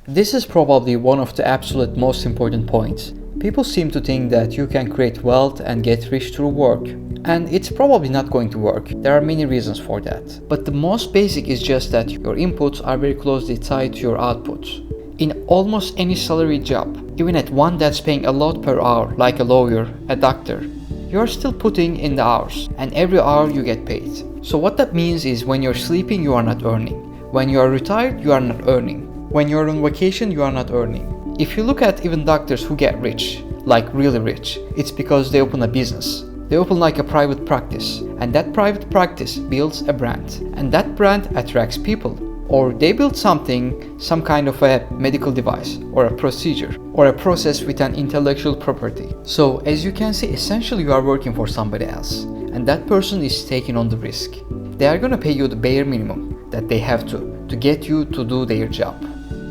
This is probably one of the absolute most important points. People seem to think that you can create wealth and get rich through work. And it's probably not going to work. There are many reasons for that. But the most basic is just that your inputs are very closely tied to your outputs. In almost any salaried job, even at one that's paying a lot per hour, like a lawyer, a doctor, you're still putting in the hours, and every hour you get paid. So what that means is when you're sleeping, you are not earning. When you are retired, you are not earning. When you're on vacation, you are not earning. If you look at even doctors who get rich, like really rich, it's because they open a business. They open like a private practice, and that private practice builds a brand, and that brand attracts people. Or they build something, some kind of a medical device, or a procedure, or a process with an intellectual property. So as you can see, essentially you are working for somebody else, and that person is taking on the risk. They are gonna pay you the bare minimum that they have to get you to do their job.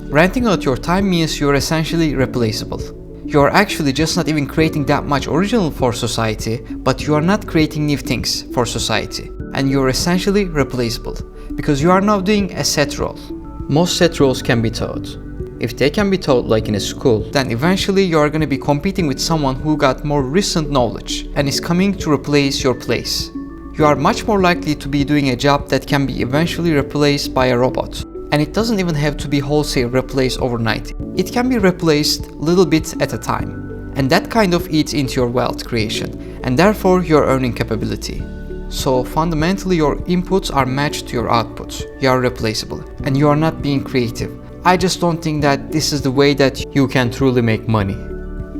Renting out your time means you're essentially replaceable. You're actually just not even creating that much original for society, but you are not creating new things for society. And you're essentially replaceable, because you are now doing a set role. Most set roles can be taught. If they can be taught like in a school, then eventually you are going to be competing with someone who got more recent knowledge and is coming to replace your place. You are much more likely to be doing a job that can be eventually replaced by a robot. And it doesn't even have to be wholesale replaced overnight. It can be replaced little bit at a time. And that kind of eats into your wealth creation, and therefore your earning capability. So fundamentally your inputs are matched to your outputs. You are replaceable, and you are not being creative. I just don't think that this is the way that you can truly make money.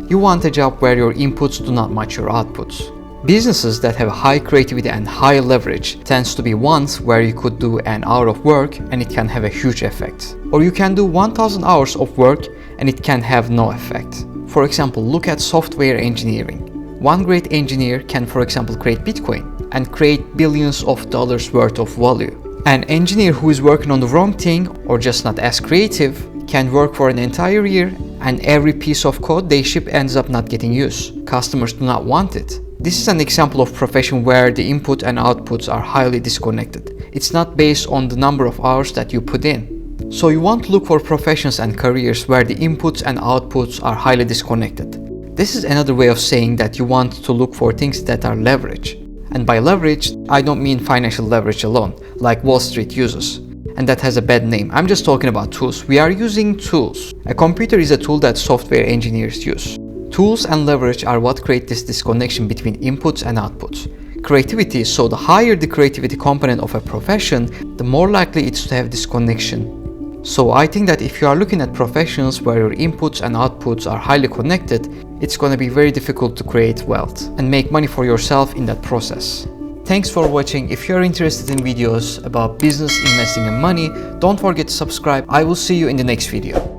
You want a job where your inputs do not match your outputs. Businesses that have high creativity and high leverage tends to be ones where you could do an hour of work and it can have a huge effect. Or you can do 1000 hours of work and it can have no effect. For example, look at software engineering. One great engineer can, for example, create Bitcoin and create billions of dollars worth of value. An engineer who is working on the wrong thing or just not as creative can work for an entire year and every piece of code they ship ends up not getting used. Customers do not want it. This is an example of profession where the input and outputs are highly disconnected. It's not based on the number of hours that you put in. So you want to look for professions and careers where the inputs and outputs are highly disconnected. This is another way of saying that you want to look for things that are leverage. And by leverage, I don't mean financial leverage alone, like Wall Street uses. And that has a bad name. I'm just talking about tools. We are using tools. A computer is a tool that software engineers use. Tools and leverage are what create this disconnection between inputs and outputs. Creativity, so the higher the creativity component of a profession, the more likely it's to have disconnection. So I think that if you are looking at professions where your inputs and outputs are highly connected, it's going to be very difficult to create wealth and make money for yourself in that process. Thanks for watching. If you're interested in videos about business, investing and money, don't forget to subscribe. I will see you in the next video.